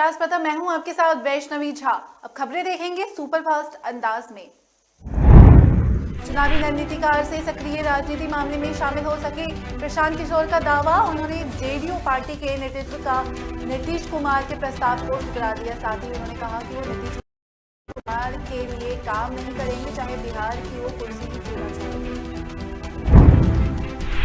प्रयास प्रथम, मैं हूं आपके साथ वैष्णवी झा। अब खबरें देखेंगे सुपरफास्ट अंदाज में। चुनावी रणनीतिकार से सक्रिय राजनीति मामले में शामिल हो सके प्रशांत किशोर का दावा। उन्होंने जेडीयू पार्टी के नेतृत्व का नीतीश कुमार के प्रस्ताव को ठुकरा दिया। साथ ही उन्होंने कहा कि वो नीतीश कुमार के लिए काम नहीं करेंगे, चाहे बिहार की वो कुर्सी ही क्यों न छोड़ेंगे।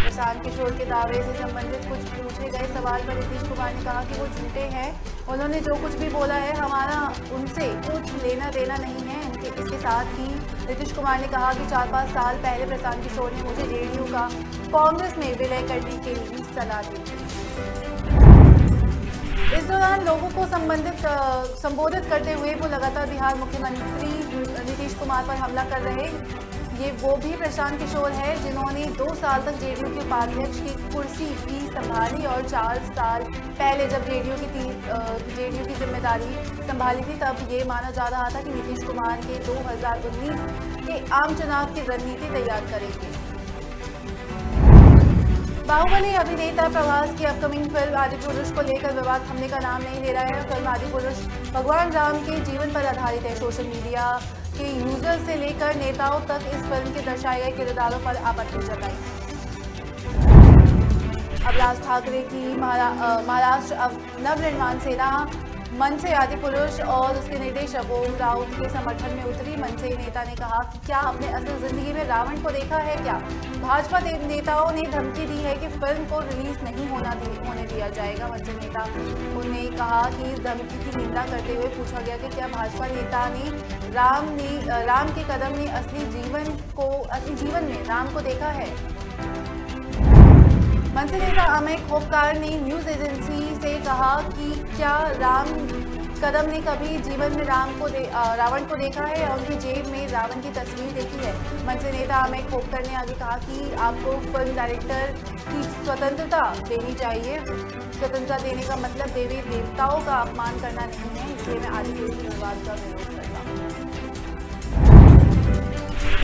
प्रशांत किशोर के दावे से संबंधित कुछ पूछे गए सवाल पर नीतीश कुमार ने कहा कि वो झूठे हैं। उन्होंने जो कुछ भी बोला है हमारा उनसे कुछ लेना देना नहीं है। इसके साथ ही नीतीश कुमार ने कहा कि 4-5 साल पहले प्रशांत किशोर ने मुझे जेडीयू का कांग्रेस में विलय करने के लिए सलाह दी थी। इस दौरान लोगों को संबोधित करते हुए वो लगातार बिहार मुख्यमंत्री नीतीश कुमार पर हमला कर रहे। ये वो भी प्रशांत किशोर है जिन्होंने 2 साल तक जेडीयू के उपाध्यक्ष की कुर्सी भी संभाली और 4 साल पहले जब जेडीयू की जिम्मेदारी संभाली थी तब ये माना जा रहा था कि नीतीश कुमार के 2019 के आम चुनाव की रणनीति तैयार करेंगे। बाहुबली अभिनेता प्रभास की अपकमिंग फिल्म आदिपुरुष को लेकर विवाद थमने का नाम नहीं ले रहा है। फिल्म आदिपुरुष भगवान राम के जीवन पर आधारित है। सोशल मीडिया के यूजर से लेकर नेताओं तक इस फिल्म के दर्शाए गए किरदारों पर आपत्ति जताई। अब राज ठाकरे की महाराष्ट्र नवनिर्माण सेना मनसे आदिपुरुष और उसके निर्देशक ओम राउत के समर्थन में उतरी। मनसे नेता ने कहा कि क्या आपने असल जिंदगी में रावण को देखा है क्या? भाजपा नेताओं ने धमकी दी है कि फिल्म को रिलीज नहीं होने दिया जाएगा। मनसे नेता ने कहा कि इस धमकी की निंदा करते हुए पूछा गया कि क्या भाजपा नेता ने राम के कदम ने असली जीवन में राम को देखा है। मनसे नेता अमय खोपकार ने न्यूज एजेंसी से कहा कि क्या राम कदम ने कभी जीवन में रावण को देखा है और उनकी जेब में रावण की तस्वीर देखी है। मनसे नेता अमय खोपकर ने आगे कहा कि आपको फिल्म डायरेक्टर की स्वतंत्रता देनी चाहिए। स्वतंत्रता देने का मतलब देवी देवताओं का अपमान करना नहीं है, इसलिए मैं आदिपुरुष विवाद का विरोध करता हूँ।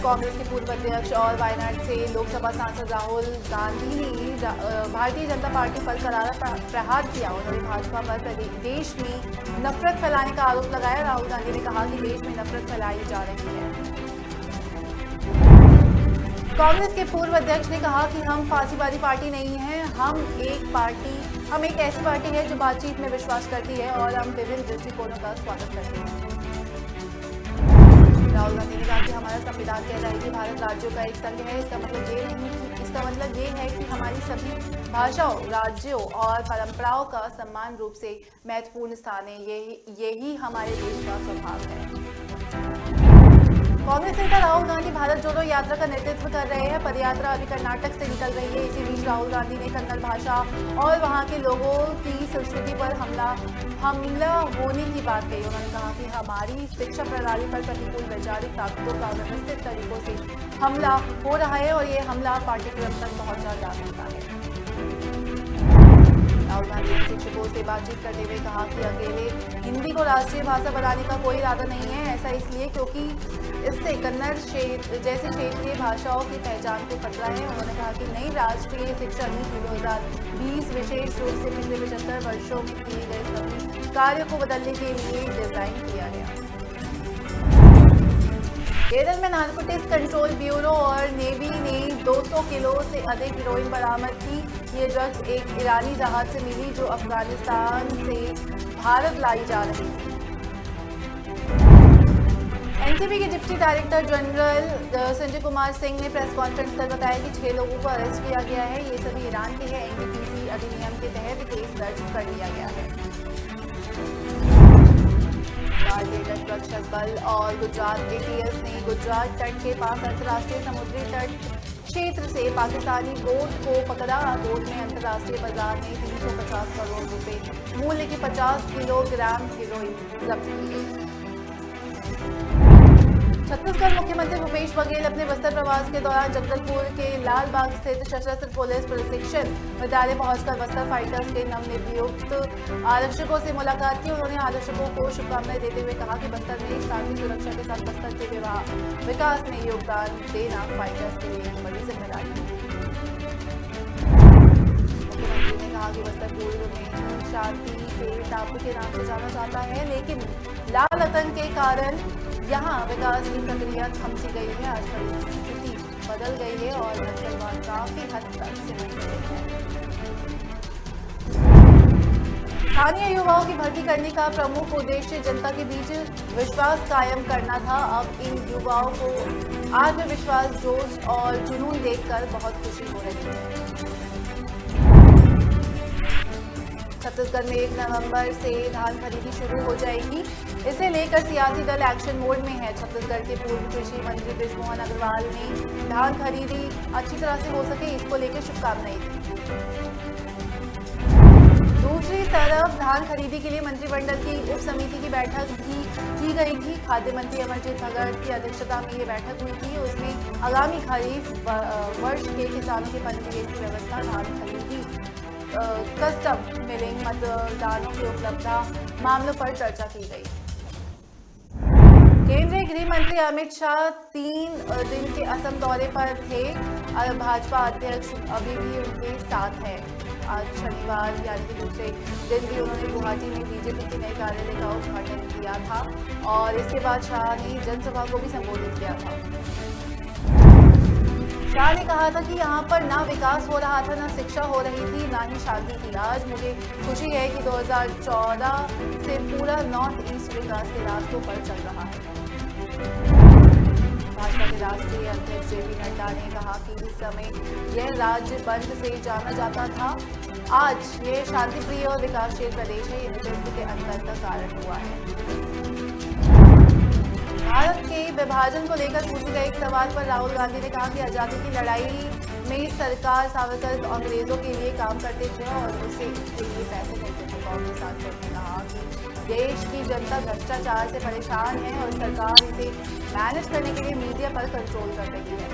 कांग्रेस के पूर्व अध्यक्ष और वायनाड से लोकसभा सांसद राहुल गांधी ने भारतीय जनता पार्टी पर करारा प्रहार किया। उन्होंने भाजपा पर देश में नफरत फैलाने का आरोप लगाया। राहुल गांधी ने कहा कि देश में नफरत फैलाई जा रही है। कांग्रेस के पूर्व अध्यक्ष ने कहा कि हम फांसीवादी पार्टी नहीं है, हम एक ऐसी पार्टी है जो बातचीत में विश्वास करती है और हम विभिन्न दृष्टिकोणों का स्वागत करते हैं। राहुल गांधी ने कहा कि हमारा संविधान कहता है कि भारत राज्यों का एक संघ है। इसका मतलब ये है कि हमारी सभी भाषाओं, राज्यों और परंपराओं का समान रूप से महत्वपूर्ण स्थान है। यही हमारे देश का स्वभाव है। कांग्रेस नेता राहुल गांधी भारत जोड़ो यात्रा का नेतृत्व कर रहे हैं। पदयात्रा अभी कर्नाटक से निकल रही है। इसी बीच राहुल गांधी ने कन्नड़ भाषा और वहां के लोगों की संस्कृति पर हमला होने की बात कही। उन्होंने कहा कि हमारी शिक्षा प्रणाली पर प्रतिकूल वैचारिक ताकतों का व्यवस्थित तरीकों से हमला हो रहा है और ये हमला पाठ्यक्रम तक पहुंचा जा सकता है। राहुल गांधी ने शिक्षकों से बातचीत करते हुए कहा कि अकेले हिंदी को राष्ट्रीय भाषा बनाने का कोई इरादा नहीं है। ऐसा इसलिए क्योंकि इससे कन्नड़ जैसी क्षेत्रीय भाषाओं की पहचान को खतरा है। उन्होंने कहा कि नई राष्ट्रीय शिक्षा नीति 2020 विशेष रूप से पिछले 75 वर्षों में किए गए सभी कार्यों को बदलने के लिए डिजाइन किया गया। केरल में नारकोटिक्स कंट्रोल ब्यूरो और नेवी ने 200 किलो से अधिक हेरोइन बरामद की। ये ड्रग्स एक ईरानी जहाज से मिली जो अफगानिस्तान से भारत लाई जा रही थी। एनसीबी के deputy director general Sanjay Kumar Singh ने प्रेस कॉन्फ्रेंस कर बताया कि 6 लोगों को अरेस्ट किया गया है। ये सभी ईरान के हैं। एनडीपीसी अधिनियम के तहत केस दर्ज कर लिया गया है। भारतीय तट रक्षक बल और गुजरात एटीएस ने गुजरात तट के पास अंतर्राष्ट्रीय समुद्री तट क्षेत्र से पाकिस्तानी बोट को पकड़ा। बोट में अंतर्राष्ट्रीय बाजार में 350 करोड़ रुपए मूल्य की 50 किलोग्राम हेरोइन जब्त की गई। छत्तीसगढ़ मुख्यमंत्री भूपेश बघेल अपने बस्तर प्रवास के दौरान जगदलपुर के लाल बाग स्थित सशस्त्र पुलिस प्रशिक्षण विद्यालय पहुंचकर बस्तर फाइटर्स के नवनियुक्त आरक्षकों से मुलाकात की। उन्होंने आरक्षकों को शुभकामनाएं देते हुए कहा कि बस्तर में शांति सुरक्षा के साथ बस्तर के विकास में योगदान देना फाइटर्स के लिए एक बड़ी जिम्मेदारी है। मुख्यमंत्री ने कहा कि बस्तर पूर्व में शांति के टापू के नाम से जाना जाता है, लेकिन लाल आतंक के कारण यहाँ विकास की प्रक्रिया थम सी गई है। आज परिस्थिति बदल गई है और नक्सलवाद काफी हद तक सिमट गए हैं। स्थानीय युवाओं की भर्ती करने का प्रमुख उद्देश्य जनता के बीच विश्वास कायम करना था। अब इन युवाओं को आत्मविश्वास, जोश और जुनून देखकर बहुत खुशी हो रही है। छत्तीसगढ़ में 1 नवंबर से धान खरीदी शुरू हो जाएगी। इसे लेकर सियासी दल एक्शन मोड में है। छत्तीसगढ़ के पूर्व कृषि मंत्री बृजमोहन अग्रवाल ने धान खरीदी अच्छी तरह से हो सके, इसको लेकर शुभकामनाएं दी। दूसरी तरफ धान खरीदी के लिए मंत्रिमंडल की उप समिति की बैठक भी की गई थी। खाद्य मंत्री अमरजीत भगत की अध्यक्षता में ये बैठक हुई थी। उसमें आगामी खरीफ वर्ष के किसानों के पंजीयन की व्यवस्था, धान खरीदी, कस्टम मिलिंग, मतदानों की उपलब्धता मामलों पर चर्चा की गई। केंद्रीय गृह मंत्री अमित शाह 3 दिन के असम दौरे पर थे। भाजपा अध्यक्ष अभी भी उनके साथ हैं। आज शनिवार यानी कि दूसरे दिन भी उन्होंने गुवाहाटी में बीजेपी के नए कार्यालय का उद्घाटन किया था और इसके बाद शाह ने जनसभा को भी संबोधित किया था। शाह ने कहा था कि यहाँ पर ना विकास हो रहा था, ना शिक्षा हो रही थी, ना ही शांति थी। आज मुझे खुशी है कि 2014 से पूरा नॉर्थ ईस्ट विकास के रास्तों पर चल रहा है। भाजपा के राष्ट्रीय अध्यक्ष जेपी नड्डा ने कहा कि इस समय यह राज्य बंद से जाना जाता था, आज ये शांतिप्रिय और विकासशील प्रदेश है। ये नेतृत्व के अंतर का कारण हुआ है। भारत के विभाजन को लेकर पूछे गए एक सवाल पर राहुल गांधी ने कहा कि आजादी की लड़ाई में सरकार सावरकर अंग्रेजों के लिए काम करते थे और उसे इसके लिए पैसे देते थे। कांग्रेस सांसद ने कहा कि देश की जनता भ्रष्टाचार से परेशान है और सरकार इसे मैनेज करने के लिए मीडिया पर कंट्रोल कर रही है।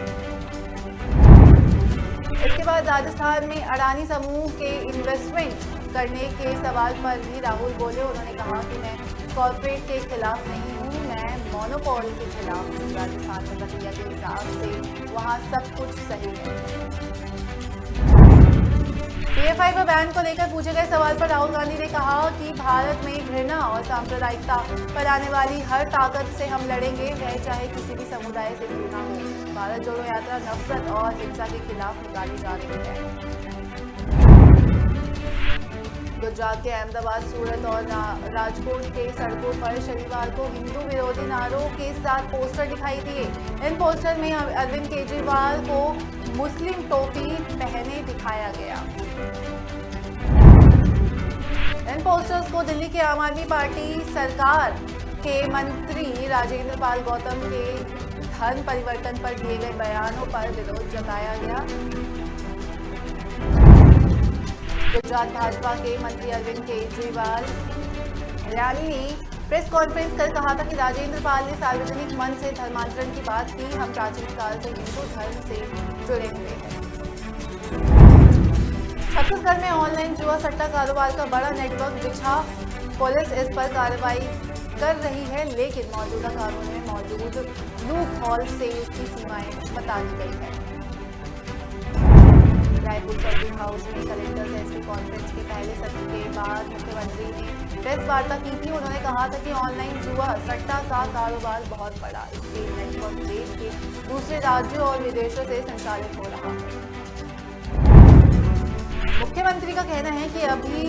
इसके बाद राजस्थान में अडानी समूह के इन्वेस्टमेंट करने के सवाल पर भी राहुल बोले। उन्होंने कहा कि मैं कॉर्पोरेट के खिलाफ नहीं हूँ, मैं मोनोपोली के खिलाफ हूँ। राजस्थान में प्रक्रिया के हिसाब से वहाँ सब कुछ सही है। पीएफआई पर बैन को लेकर पूछे गए सवाल पर राहुल गांधी ने कहा कि भारत में घृणा और सांप्रदायिकता फैलाने वाली हर ताकत से हम लड़ेंगे, वह चाहे किसी भी समुदाय से क्यों ना हो। भारत जोड़ो यात्रा नफरत और हिंसा के खिलाफ निकाली जा रही है। गुजरात के अहमदाबाद, सूरत और राजकोट के सड़कों पर शनिवार को हिंदू विरोधी नारों के साथ पोस्टर दिखाई दिए। इन पोस्टर में अरविंद केजरीवाल को मुस्लिम टोपी पहने दिखाया गया। इन पोस्टर्स को दिल्ली के आम आदमी पार्टी सरकार के मंत्री राजेंद्र पाल गौतम के धन परिवर्तन पर दिए गए बयानों पर विरोध जताया गया। गुजरात भाजपा के मंत्री अरविंद केजरीवाल रैली ने प्रेस कॉन्फ्रेंस कर कहा था कि राजेंद्र पाल ने सार्वजनिक मन से धर्मांतरण की बात की। हम प्राचीन काल से हिंदू धर्म से जुड़े हुए हैं। छत्तीसगढ़ में ऑनलाइन जुआ सट्टा कारोबार का बड़ा नेटवर्क बिछा, पुलिस इस पर कार्रवाई कर रही है, लेकिन मौजूदा कानून में मौजूद लूप हॉल से इसकी सीमाएं बता दी गई है। रायपुर सर्किट हाउस में कलेक्टर एसपी कॉन्फ्रेंस के पहले सत्र के बाद मुख्यमंत्री ने प्रेस वार्ता की थी। उन्होंने कहा था कि ऑनलाइन जुआ सट्टा का कारोबार बहुत बड़ा, इसके नेटवर्क देश के दूसरे राज्यों और विदेशों से संचालित हो रहा है। मुख्यमंत्री का कहना है कि अभी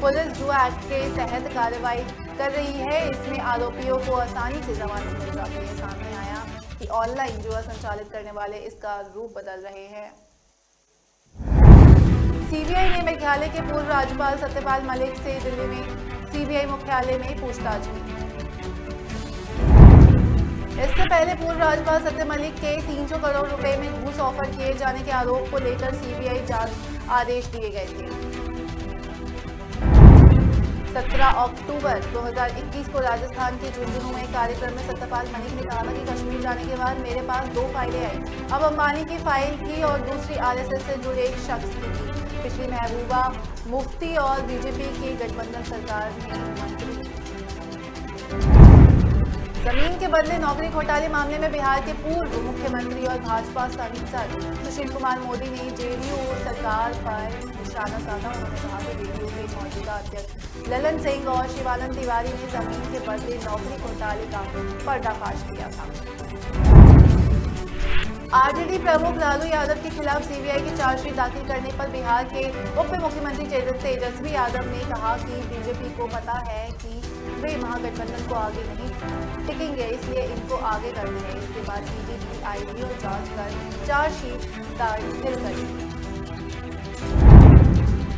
पुलिस जुआ एक्ट के तहत कार्रवाई कर रही है, इसमें आरोपियों को आसानी से जमानत मिल जाती है। सामने आया कि ऑनलाइन जुआ संचालित करने वाले इसका रूप बदल रहे हैं। सीबीआई ने मेघालय के पूर्व राज्यपाल सत्यपाल मलिक से दिल्ली में सीबीआई मुख्यालय में पूछताछ की। इससे पहले पूर्व राज्यपाल सत्य मलिक के 300 करोड़ रुपए में घूस ऑफर किए जाने के आरोप को लेकर सीबीआई जांच आदेश दिए गए थे। 17 अक्टूबर 2021 को राजस्थान के झुंझुनू में कार्यक्रम में सत्यपाल मलिक ने कहा था कि कश्मीर जाने के बाद मेरे पास 2 फाइलें आई। अब अंबानी की फाइल थी और दूसरी आरएसएस से जुड़े एक शख्स की थी। पिछली महबूबा मुफ्ती और बीजेपी की गठबंधन सरकार में मंत्री। जमीन के बदले नौकरी घोटाले मामले में बिहार के पूर्व मुख्यमंत्री और भाजपा सांसद सुशील कुमार मोदी ने जेडीयू सरकार पर निशाना साधा। उन्होंने कहा कि वीडियो के मौजूदा अध्यक्ष ललन सिंह और शिवानंद तिवारी ने जमीन के बदले नौकरी घोटाले का पर्दाफाश किया था। आरजेडी प्रमुख लालू यादव के खिलाफ सीबीआई की चार्जशीट दाखिल करने पर बिहार के उप मुख्यमंत्री तेजस्वी यादव ने कहा कि बीजेपी को पता है कि वे महागठबंधन को आगे नहीं टिकेंगे, इसलिए इनको आगे करना है। इसके बाद बीजेपी आएगी और जांच कर चार्जशीट दाखिल करेगी।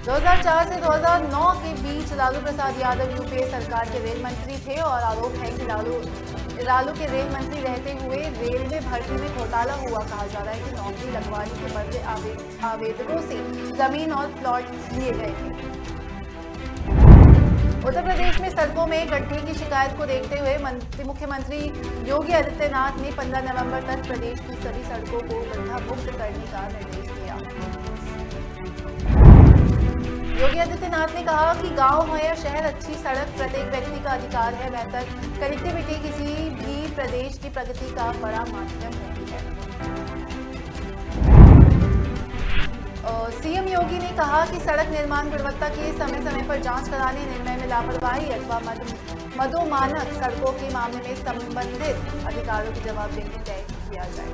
2004 से 2009 के बीच लालू प्रसाद यादव यूपीए सरकार के रेल मंत्री थे और आरोप है कि लालू के रेल मंत्री रहते हुए रेलवे भर्ती में घोटाला हुआ। कहा जा रहा है कि नौकरी लगवाने के बदले आवेदकों से जमीन और प्लॉट लिए गए थे। उत्तर प्रदेश में सड़कों में गड्ढे की शिकायत को देखते हुए मुख्यमंत्री योगी आदित्यनाथ ने 15 नवंबर तक प्रदेश की सभी सड़कों को गड्ढा मुक्त करने का निर्देश दिया। योगी आदित्यनाथ ने कहा कि गांव हो या शहर, अच्छी सड़क प्रत्येक व्यक्ति का अधिकार है। बेहतर कनेक्टिविटी किसी भी प्रदेश की प्रगति का बड़ा माध्यम होती है। सीएम योगी ने कहा कि सड़क निर्माण गुणवत्ता की समय समय पर जांच कराने, निर्णय में लापरवाही अथवा मदोमानक सड़कों के मामले में संबंधित अधिकारियों की जवाबदेही तय किया जाए।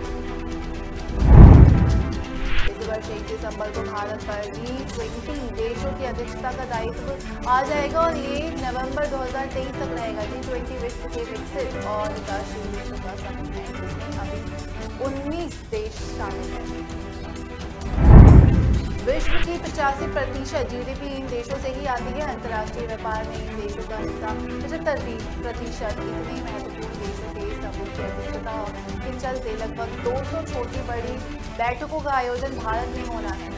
वर्ष 1 दिसंबर को भारत पर G20 देशों की अध्यक्षता का दायित्व आ जाएगा और ये नवंबर 2023 तक रहेगा। G20 विश्व के विकसित और विकासशील देशों का समूह है, जिसमें अभी 19 देश शामिल हैं। विश्व की 85% जीडीपी इन देशों से ही आती है। अंतर्राष्ट्रीय व्यापार में इन देशों का हिस्सा 75%। इतने महत्वपूर्ण देशों के समूह की अध्यक्षता के चलते लगभग 200 छोटी बड़ी बैठकों का आयोजन भारत में होना है।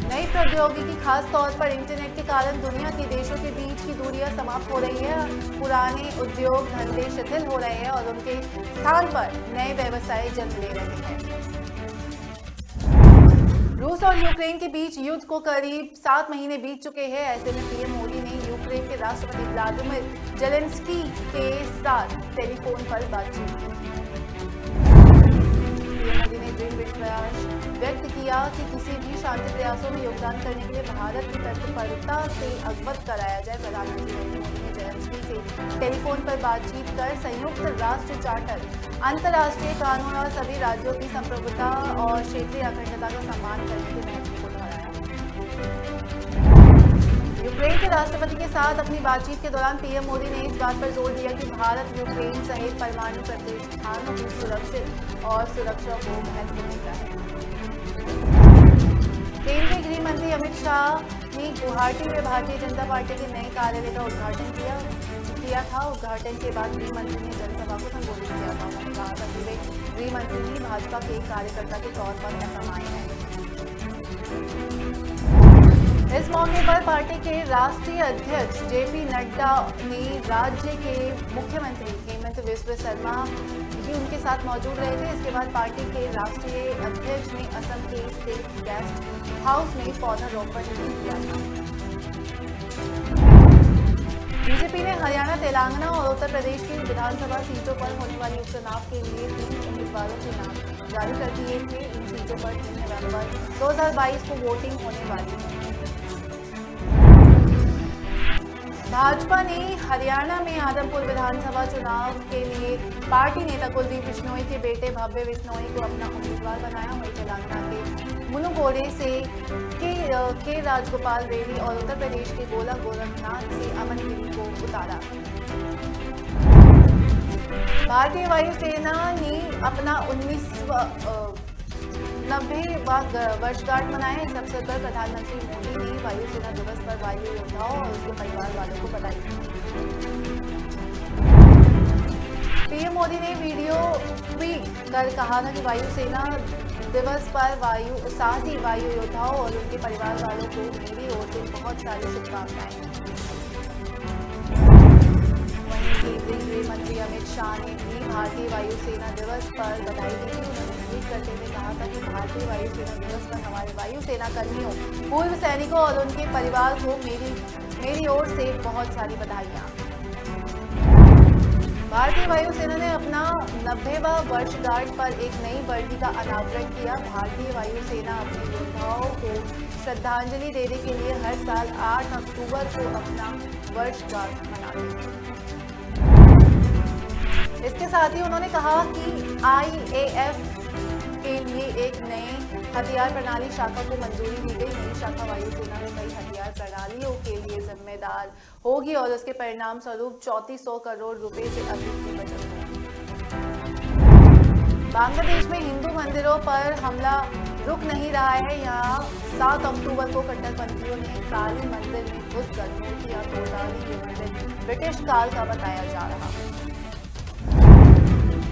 नई प्रौद्योगिकी, खास तौर पर इंटरनेट के कारण दुनिया के देशों के बीच की दूरियां समाप्त हो रही है। पुराने उद्योग धंधे शिथिल हो रहे हैं और उनके स्थान पर नए व्यवसाय जन्म ले रहे हैं। रूस और यूक्रेन के बीच युद्ध को करीब 7 महीने बीत चुके हैं। ऐसे में पीएम मोदी ने यूक्रेन के राष्ट्रपति व्लादिमीर जेलेंस्की के साथ टेलीफोन पर बातचीत की। पीएम मोदी ने दृढ़ विश्वास व्यक्त किया कि किसी भी शांति प्रयासों में योगदान करने के लिए भारत की तत्परता से अवगत कराया जाए। प्रधानमंत्री नरेंद्र मोदी ने जेलेंस्की से टेलीफोन पर बातचीत कर संयुक्त राष्ट्र चार्टर, अंतर्राष्ट्रीय कानून और सभी राज्यों की संप्रभुता और क्षेत्रीय अखंडता का सम्मान करने के महत्व को दोहराया। यूक्रेन के राष्ट्रपति के साथ अपनी बातचीत के दौरान पीएम मोदी ने इस बात पर जोर दिया कि भारत यूक्रेन सहित परमाणु प्रतिष्ठानों की सुरक्षित और सुरक्षा को महत्व देता है। केंद्रीय गृह मंत्री अमित शाह ने गुवाहाटी में भारतीय जनता पार्टी के नए कार्यालय का उद्घाटन किया था। उद्घाटन के बाद गृह मंत्री ने जनसभा को संबोधित किया था। उन्होंने कहा था कि वे गृह मंत्री ही भाजपा के एक कार्यकर्ता के तौर पर असम आए हैं। इस मौके पर पार्टी के राष्ट्रीय अध्यक्ष जेपी नड्डा ने राज्य के मुख्यमंत्री हेमंत बिस्वा शर्मा भी उनके साथ मौजूद रहे थे। इसके बाद पार्टी के राष्ट्रीय अध्यक्ष ने असम के स्टेट गेस्ट हाउस में पौधारोपण भी किया था। बीजेपी ने हरियाणा, तेलंगाना और उत्तर प्रदेश की विधानसभा सीटों पर होने वाले उपचुनाव के लिए 3 उम्मीदवारों के नाम जारी कर दिए थे। इन सीटों पर 3 नवंबर 2022 को वोटिंग होने वाली है। भाजपा ने हरियाणा में आदमपुर विधानसभा चुनाव के लिए पार्टी नेता कुलदीप बिश्नोई के बेटे भव्य बिश्नोई को अपना उम्मीदवार बनाया। वहीं तेलंगाना के मुनुगोडे से के राजगोपाल रेड्डी और उत्तर प्रदेश के गोला गोरखनाथ से अमन गिरी को उतारा। भारतीय वायुसेना ने अपना 90वां वर्षगांठ मनाया। इस अवसर पर प्रधानमंत्री मोदी ने वायुसेना दिवस पर वायु योद्धाओं और उसके परिवार वालों को बधाई दी। पीएम मोदी ने वीडियो ट्वीट कर कहा था कि वायुसेना दिवस पर साहसी वायु योद्धाओं और उनके परिवार वालों को मेरी ओर से बहुत सारी शुभकामनाएं। केंद्रीय गृह मंत्री अमित शाह ने भी भारतीय वायुसेना दिवस पर बधाई दी थी। उन्होंने ट्वीट करते हुए कहा था कि भारतीय वायुसेना दिवस पर हमारे वायुसेना कर्मियों, पूर्व सैनिकों और उनके परिवार को मेरी ओर से बहुत सारी बधाइयाँ। भारतीय वायुसेना ने अपना 90वां वर्षगांठ पर एक नई वर्दी का अनावरण किया। भारतीय वायुसेना अपने योद्धाओं को श्रद्धांजलि देने के लिए हर साल 8 अक्टूबर को अपना वर्षगांठ मनाती है। इसके साथ ही उन्होंने कहा कि IAF के लिए एक नए हथियार प्रणाली शाखा को मंजूरी दी गई। नई शाखा वायुसेना में कई हथियार प्रणालियों के लिए जिम्मेदार होगी और उसके परिणाम स्वरूप 3400 करोड़ रुपए से अधिक की बचत होगी। बांग्लादेश में हिंदू मंदिरों पर हमला रुक नहीं रहा है। यहाँ 7 अक्टूबर को कट्टरपंथियों ने काली मंदिर में घुसकर मूर्तियां तोड़ डाली। ये मंदिर ब्रिटिश काल का बताया जा रहा है।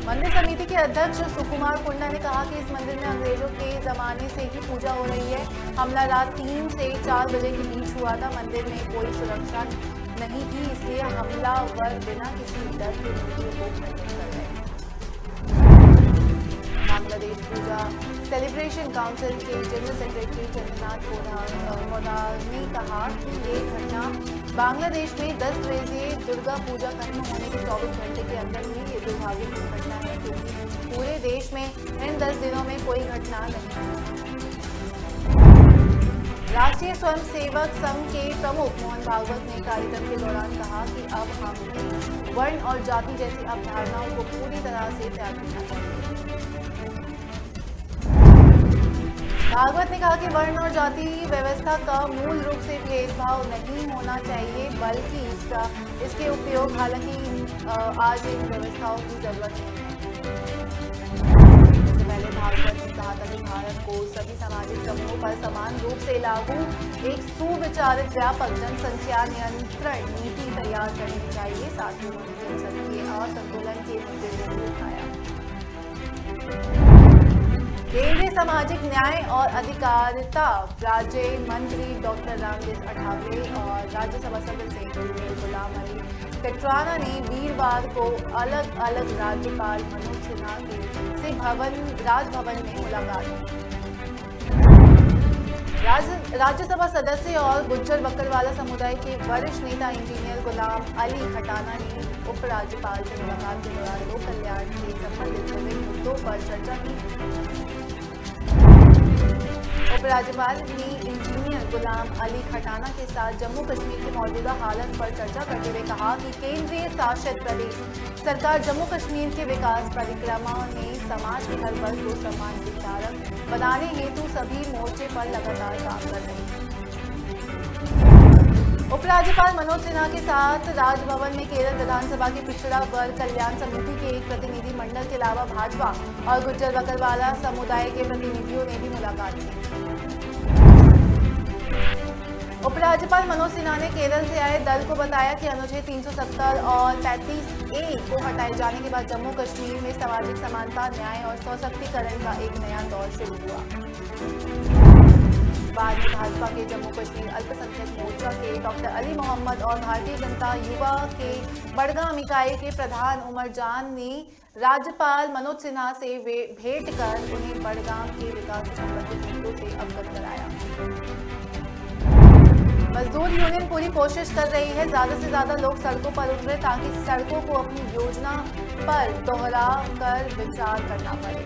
मंदिर समिति के अध्यक्ष सुकुमार कुंडा ने कहा कि इस मंदिर में अंग्रेजों के जमाने से ही पूजा हो रही है। हमला रात 3 से 4 बजे के बीच हुआ था। मंदिर में कोई सुरक्षा नहीं थी, इसलिए हमलावर बिना किसी डर के मूर्तियों को खंडित कर रहे हैं। बांग्लादेश पूजा सेलिब्रेशन काउंसिल के जनरल सेक्रेटरी चंद्रनाथ पोदार ने कहा कि ये घटना बांग्लादेश में 10 बजे दुर्गा पूजा खत्म होने के 24 घंटे के अंदर हुई। ये दुर्भाग्यपूर्ण घटना है क्योंकि पूरे देश में इन 10 दिनों में कोई घटना नहीं हुई। राष्ट्रीय स्वयंसेवक संघ के प्रमुख मोहन भागवत ने कार्यक्रम के दौरान कहा कि अब हमें वर्ण और जाति जैसी अवधारणाओं को पूरी तरह से त्याग देना चाहिए। भागवत ने कहा कि वर्ण और जाति व्यवस्था का मूल रूप से भेदभाव नहीं होना चाहिए, बल्कि इसके उपयोग हालांकि आज इन व्यवस्थाओं की जरूरत नहीं है। इससे पहले भागवत ने कहा था कि भारत को सभी सामाजिक समूहों पर समान रूप से लागू एक सुविचारित व्यापक जनसंख्या नियंत्रण नीति तैयार करनी चाहिए। साथ ही उन्होंने जनसंख्यीय असंतुलन के मुद्दे को भी उठाया। केंद्रीय सामाजिक न्याय और अधिकारिता राज्य मंत्री डॉक्टर रामदास अठावले और राज्यसभा सदस्य गुलाम अली कटराना ने वीरवार को अलग अलग राज्यपाल मनोज सिन्हा से राजभवन में मुलाकात की। राज्यसभा सदस्य और गुज्जर बकरवाला समुदाय के वरिष्ठ नेता इंजीनियर गुलाम अली खटाना ने उपराज्यपाल से मुलाकात के दौरान लोक कल्याण से संबंधित विभिन्न मुद्दों पर चर्चा की। उपराज्यपाल ने इंजीनियर गुलाम अली खटाना के साथ जम्मू कश्मीर की मौजूदा हालत पर चर्चा करते हुए कहा कि केंद्रीय शासित प्रदेश सरकार जम्मू कश्मीर के विकास परिक्रमा में समाज के हर वर्ग को सम्मान के कारक बनाने हेतु सभी मोर्चे पर लगातार काम कर रही है। उपराज्यपाल मनोज सिन्हा के साथ राजभवन में केरल विधानसभा के पिछड़ा वर्ग कल्याण समिति के एक प्रतिनिधि मंडल के अलावा भाजपा और गुज्जर बकरवाला समुदाय के प्रतिनिधियों ने भी मुलाकात की। उपराज्यपाल मनोज सिन्हा ने केरल से आए दल को बताया कि अनुच्छेद 370 और 35A को हटाए जाने के बाद जम्मू कश्मीर में सामाजिक समानता, न्याय और सशक्तिकरण का एक नया दौर शुरू हुआ। बाद में भाजपा के जम्मू कश्मीर अल्पसंख्यक मोर्चा के डॉक्टर अली मोहम्मद और भारतीय जनता युवा के बड़गाम इकाई के प्रधान उमर जान ने राज्यपाल मनोज सिन्हा से भेंट कर उन्हें बड़गाम के विकास से संबंधित मुद्दों से अवगत कराया। मजदूर यूनियन पूरी कोशिश कर रही है ज्यादा से ज्यादा लोग सड़कों पर उतरे ताकि सड़कों को अपनी योजना पर दोहरा कर विचार करना पड़े।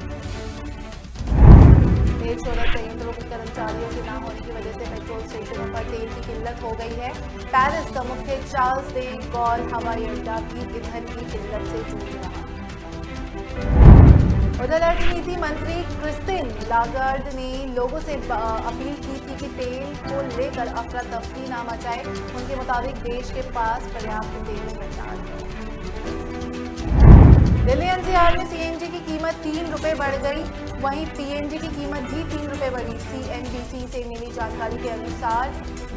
तेल शोधन संयंत्रों के कर्मचारियों के न होने की वजह से पेट्रोल स्टेशनों पर तेल की किल्लत हो गई है। पेरिस का मुख्य चार्ल्स डे गॉल हवाई अड्डा भी ईंधन की किल्लत से जूझ रहा। उधर अर्थनीति मंत्री क्रिस्टिन लागार्ड ने लोगों से अपील की थी कि तेल को लेकर अफरा तफरी ना मचाए। उनके मुताबिक देश के पास पर्याप्त तेल भंडार है। दिल्ली एनसीआर में सीएनजी की कीमत 3 रुपए बढ़ गई, वहीं पीएनजी की कीमत भी 3 रुपए बढ़ी। सीएनबीसी से मिली जानकारी के अनुसार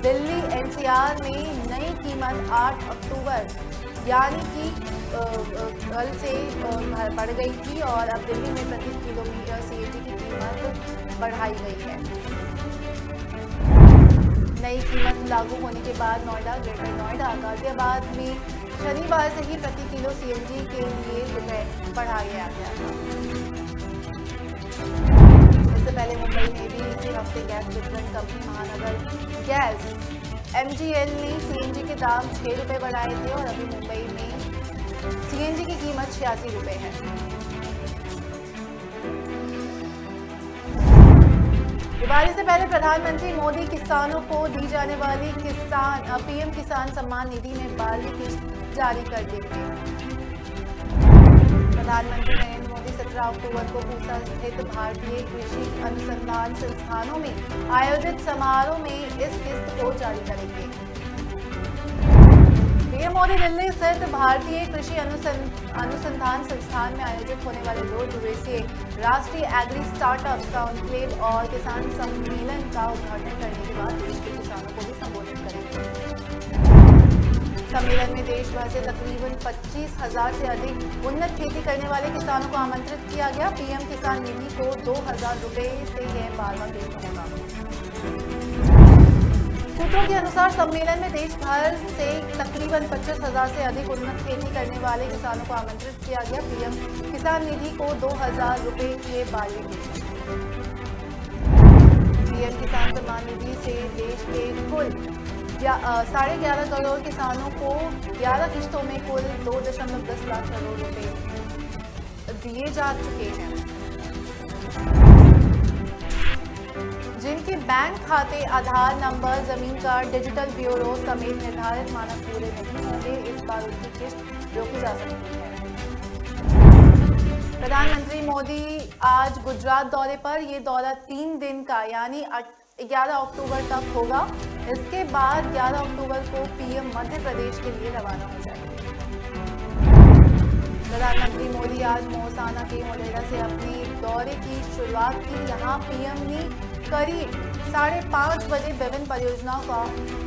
दिल्ली एनसीआर में नई कीमत 8 अक्टूबर यानी कि कल से बढ़ गई थी और अब दिल्ली में प्रति किलोमीटर सीएनजी की कीमत बढ़ाई गई है। नई कीमत लागू होने के बाद नोएडा, ग्रेटर नोएडा, गाजियाबाद में शनिवार से ही प्रति किलो सीएनजी के लिए रुपए बढ़ाया गया था। इससे पहले मुंबई में भी इसी हफ्ते गैस वितरण कंपनी महानगर गैस MGL ने सीएनजी के दाम 6 रुपए बढ़ाए थे और अभी मुंबई में सीएनजी की कीमत 86 रुपए है। दिवाली से पहले प्रधानमंत्री मोदी किसानों को दी जाने वाली पीएम किसान सम्मान निधि में 12वीं किस्त जारी कर देंगे। प्रधानमंत्री नरेंद्र मोदी 17 अक्टूबर को पूसा स्थित भारतीय कृषि अनुसंधान संस्थानों में आयोजित समारोह में इस किस्त को जारी करेंगे। पीएम मोदी दिल्ली स्थित भारतीय कृषि अनुसंधान संस्थान में आयोजित होने वाले 2 दिवसीय राष्ट्रीय एग्री स्टार्टअप कॉन्क्लेव और किसान सम्मेलन का उद्घाटन करने के बाद देश के किसानों को भी संबोधित करेंगे। सम्मेलन में देश भर से तकरीबन 25,000 से अधिक उन्नत खेती करने वाले किसानों को आमंत्रित किया गया। पीएम किसान निधि को 2,000 रुपए से यह 12वां किस्त होगा। सूत्रों के अनुसार सम्मेलन में देश भर से तकरीबन 25,000 से अधिक उन्नत खेती करने वाले किसानों को आमंत्रित किया गया। पीएम किसान निधि को 2,000 रुपए की 12वीं किस्त। पीएम किसान सम्मान निधि से देश के कुल 11.5 करोड़ किसानों को 11 किस्तों में कुल 2.10 लाख करोड़ रुपए दिए जा चुके हैं। जिनके बैंक खाते, आधार नंबर, जमीन कार्ड, डिजिटल ब्यूरो समेत निर्धारित मानक पूरे नहीं होंगे, इस बार उनकी किस्त रोकी जा सकती है। प्रधानमंत्री मोदी आज गुजरात दौरे पर। ये दौरा 3 दिन का यानी 11 अक्टूबर तक होगा। इसके बाद 11 अक्टूबर को पीएम मध्य प्रदेश के लिए रवाना हो जाएंगे। प्रधानमंत्री मोदी आज मोहसाना के मोढेरा से अपने दौरे की शुरुआत की। यहाँ पीएम ने करीब 5:30 बजे विभिन्न परियोजनाओं का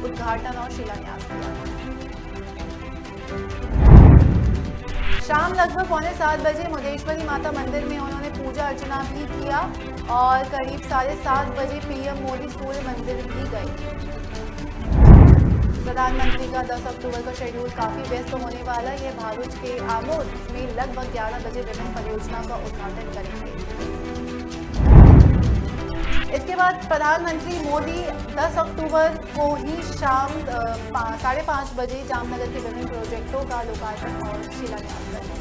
उद्घाटन और शिलान्यास किया। शाम लगभग 6:45 बजे मुंडेश्वरी माता मंदिर में उन्होंने पूजा अर्चना भी किया और करीब 7:30 बजे पीएम मोदी सूर्य मंदिर भी गए। प्रधानमंत्री का 10 अक्टूबर का शेड्यूल काफी व्यस्त होने वाला है। यह भारूच के आमोद में लगभग 11 बजे विभिन्न परियोजनाओं का उद्घाटन करेंगे। इसके बाद प्रधानमंत्री मोदी 10 अक्टूबर को ही शाम 5:30 बजे जामनगर के विभिन्न प्रोजेक्टों का लोकार्पण और शिलान्यास करेंगे।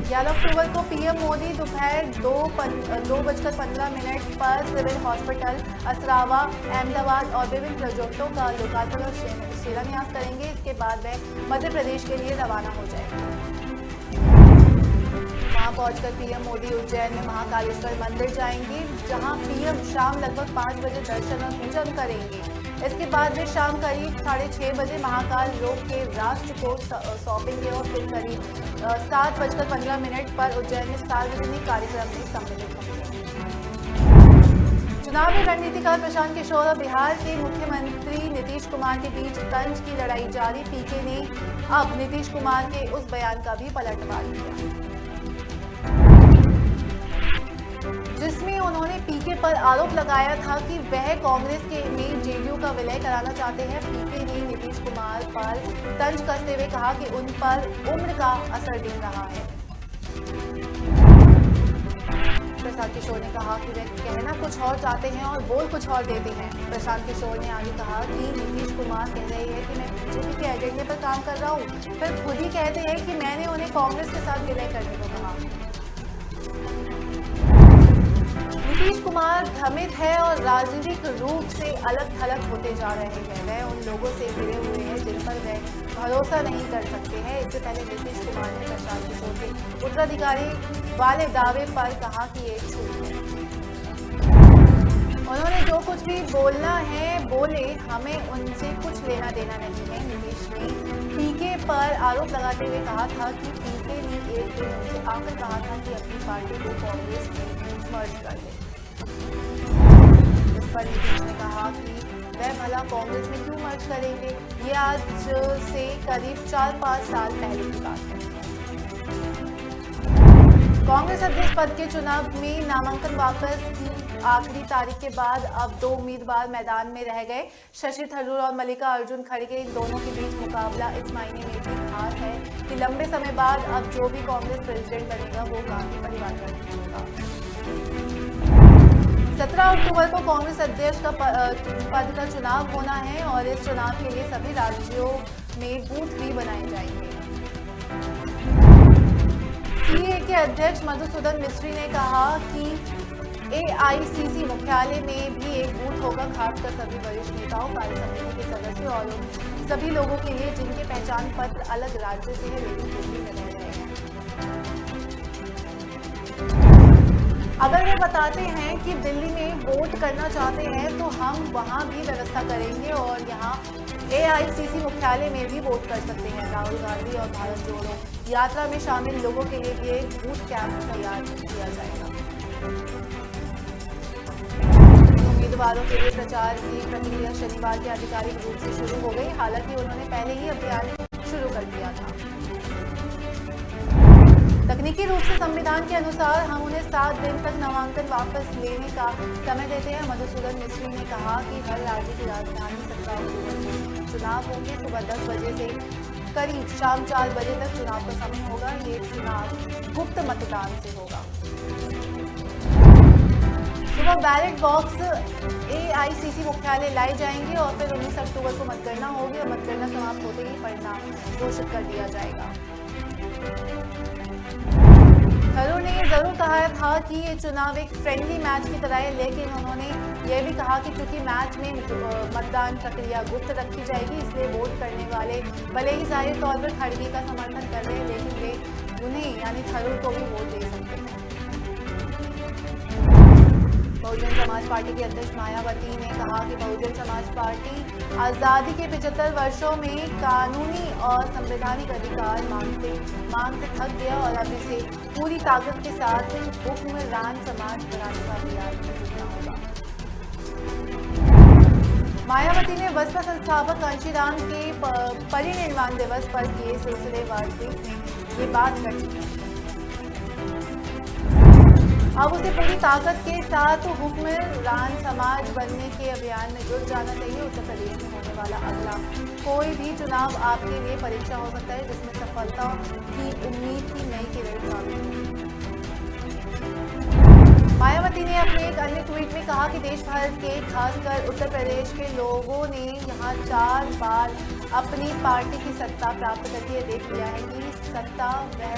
11 अक्टूबर को पीएम मोदी दोपहर 2:15 पर सिविल हॉस्पिटल असरावा, अहमदाबाद और विभिन्न प्रोजेक्टों का लोकार्पण और शिलान्यास करेंगे। इसके बाद वह मध्य प्रदेश के लिए रवाना हो जाएंगे। वहां पहुंचकर पीएम मोदी उज्जैन में महाकालेश्वर मंदिर जाएंगे, जहां पीएम शाम लगभग 5 बजे दर्शन और पूजन करेंगे। इसके बाद वे शाम करीब 6:30 बजे महाकाल लोक के राष्ट्र को सौंपेंगे और फिर करीब 7:15 पर उज्जैन में सार्वजनिक कार्यक्रम में सम्मिलित होंगे। चुनावी रणनीतिकार प्रशांत किशोर और बिहार के मुख्यमंत्री नीतीश कुमार के बीच तंज की लड़ाई जारी। पीके ने अब नीतीश कुमार के उस बयान का भी पलटवार किया जिसमें उन्होंने पीके पर आरोप लगाया था कि वह कांग्रेस में जेडीयू का विलय कराना चाहते हैं। पीके ने नीतीश कुमार पर तंज कसते हुए कहा कि उन पर उम्र का असर दिख रहा है। प्रशांत किशोर ने कहा कि वे कहना कुछ और चाहते हैं और बोल कुछ और देते हैं। प्रशांत किशोर ने आगे कहा कि नीतीश कुमार कह रहे हैं कि मैं बीजेपी के एजेंडे पर काम कर रहा हूं, फिर खुद ही कहते हैं कि मैंने उन्हें कांग्रेस के साथ विलय करने को कहा। नीतीश कुमार भ्रमित है और राजनीतिक रूप से अलग थलग होते जा रहे हैं। वह उन लोगों से घिरे हुए हैं जिन पर वह भरोसा नहीं कर सकते हैं। इससे पहले नीतीश कुमार ने प्रशांत किशोर के उत्तराधिकारी वाले दावे पर कहा कि ये झूठ है। उन्होंने जो कुछ भी बोलना है बोले, हमें उनसे कुछ लेना देना नहीं है। नीतीश ने पीके पर आरोप लगाते हुए कहा था कि पीके ने एक दिन उनसे आकर कहा था कि अपनी पार्टी को कांग्रेस में मर्ज कर दे। इस पर नीतीश ने कहा कि वह भला कांग्रेस में क्यों मर्ज करेंगे। ये आज से करीब 4-5 साल पहले की बात है। कांग्रेस अध्यक्ष पद के चुनाव में नामांकन वापस की आखिरी तारीख के बाद अब 2 उम्मीदवार मैदान में रह गए। शशि थरूर और मल्लिका अर्जुन खड़गे, इन दोनों के बीच मुकाबला इस मायने में भी खास है कि लंबे समय बाद अब जो भी कांग्रेस प्रेसिडेंट बनेगा वो गांधी परिवार का नहीं होगा। 17 अक्टूबर को कांग्रेस अध्यक्ष का पद का चुनाव होना है और इस चुनाव के लिए सभी राज्यों में बूथ भी बनाए जाएंगे। सीए के अध्यक्ष मधुसूदन मिस्त्री ने कहा कि एआईसीसी मुख्यालय में भी एक बूथ होगा, खासकर सभी वरिष्ठ नेताओं, कार्य समिति के सदस्यों और उन सभी लोगों के लिए जिनके पहचान पत्र अलग राज्य से है लेकिन दिल्ली में रह रहे हैं। अगर वे बताते हैं कि दिल्ली में वोट करना चाहते हैं तो हम वहां भी व्यवस्था करेंगे और यहाँ एआईसीसी मुख्यालय में भी वोट कर सकते हैं। राहुल गांधी और भारत जोड़ो यात्रा में शामिल लोगों के लिए भी एक बूथ कैंप तैयार किया जाएगा। उम्मीदवारों के लिए प्रचार की प्रक्रिया शनिवार के आधिकारिक रूप से शुरू हो गई। हालांकि उन्होंने पहले ही अभियान शुरू कर दिया था। तकनीकी रूप से संविधान के अनुसार हम उन्हें 7 दिन तक नामांकन वापस लेने का समय देते हैं। मधुसूदन मिस्त्री ने कहा कि हर राज्य की राजधानी 17 अक्टूबर को चुनाव होंगे। सुबह 10 बजे से करीब शाम 4 बजे तक चुनाव का समय होगा। ये चुनाव गुप्त मतदान से होगा। सुबह बैलेट बॉक्स एआईसीसी मुख्यालय लाए जाएंगे और फिर 19 अक्टूबर को मतगणना होगी और मतगणना समाप्त होते ही परिणाम घोषित कर दिया जाएगा। थरूर ने जरूर कहा था कि ये चुनाव एक फ्रेंडली मैच की तरह है, लेकिन उन्होंने यह भी कहा कि चूंकि मैच में मतदान प्रक्रिया गुप्त रखी जाएगी, इसलिए वोट करने वाले भले ही जाहिर तौर पर खड़गे का समर्थन कर रहे हैं, लेकिन वे उन्हें यानी थरूर को भी वोट दे सकते हैं। बहुजन समाज पार्टी की अध्यक्ष मायावती ने कहा कि बहुजन समाज पार्टी आजादी के 75 वर्षों में कानूनी और संवैधानिक अधिकार मांगते थक गया और अब इसे पूरी ताकत के साथ हुक्मरान समाज बनाने का अभियान में जुटना होगा। मायावती ने बसपा संस्थापक कांशीराम के परिनिर्वाण दिवस पर किए सिलसिलेवार ट्वीट में ये बात कही। अब उसे पूरी ताकत के साथ हुक्मरान समाज बनने के अभियान में जुट जाना चाहिए। उत्तर प्रदेश में होने वाला अगला कोई भी चुनाव आपके लिए परीक्षा हो सकता है, जिसमें सफलता की उम्मीद की नई किरण साबित होगी। मायावती ने अपने एक अन्य ट्वीट में कहा कि देश भर के खासकर उत्तर प्रदेश के लोगों ने यहाँ 4 बार अपनी पार्टी की सत्ता प्राप्त करके देख लिया है कि सत्ता वह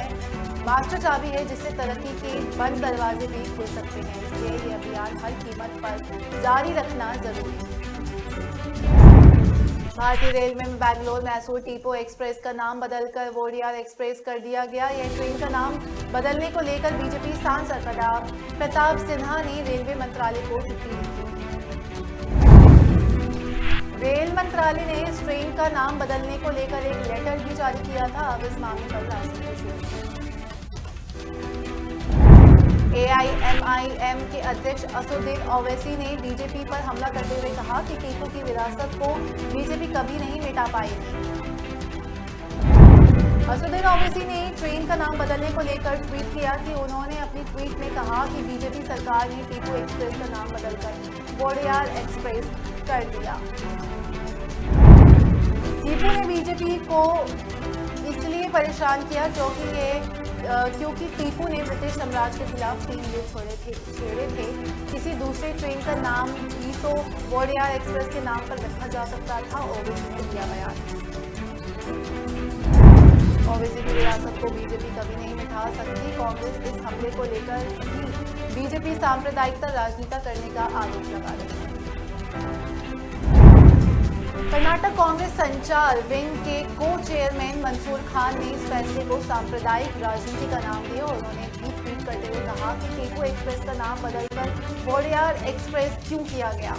मास्टर चाबी है जिससे तरक्की के बंद दरवाजे भी खुल सकते हैं। इसलिए ये अभियान हर कीमत पर जारी रखना जरूरी है। भारतीय रेलवे में बेंगलोर मैसूर टीपो एक्सप्रेस का नाम बदलकर वोडियार एक्सप्रेस कर दिया गया। यह ट्रेन का नाम बदलने को लेकर बीजेपी सांसद प्रताप सिन्हा ने रेलवे मंत्रालय को चिट्ठी लिखी। रेल मंत्रालय ने इस ट्रेन का नाम बदलने को लेकर एक लेटर भी जारी किया था। अब इस मामले पर राजनीति शुरू। एआईएमआईएम के अध्यक्ष असदुद्दीन ओवैसी ने बीजेपी पर हमला करते हुए कहा कि टीपू की विरासत को बीजेपी कभी नहीं मिटा पाएगी। असदुद्दीन ओवैसी ने ट्रेन का नाम बदलने को लेकर ट्वीट किया कि उन्होंने अपनी ट्वीट में कहा कि बीजेपी सरकार ने टीपू एक्सप्रेस का नाम बदलकर वोडियार एक्सप्रेस कर दिया। टीपू ने बीजेपी को इसलिए परेशान किया क्योंकि टीपू ने ब्रिटिश साम्राज्य के खिलाफ 3 युद्ध छेड़े थे। किसी दूसरे ट्रेन का नाम भी तो वोडियार एक्सप्रेस के नाम पर रखा जा सकता था। ओवैसी ने दिया बयान। ओवैसी की विरासत को बीजेपी कभी नहीं मिटा सकती। कांग्रेस इस हमले को लेकर भी बीजेपी सांप्रदायिकता राजनीति करने का आरोप लगा रही है। कर्नाटक कांग्रेस संचार विंग के को चेयरमैन मंसूर खान ने इस फैसले को सांप्रदायिक राजनीति का नाम दिया और उन्होंने भी ट्वीट करते हुए कहा कि टीपू एक्सप्रेस का नाम बदलकर वोडियार एक्सप्रेस क्यों किया गया।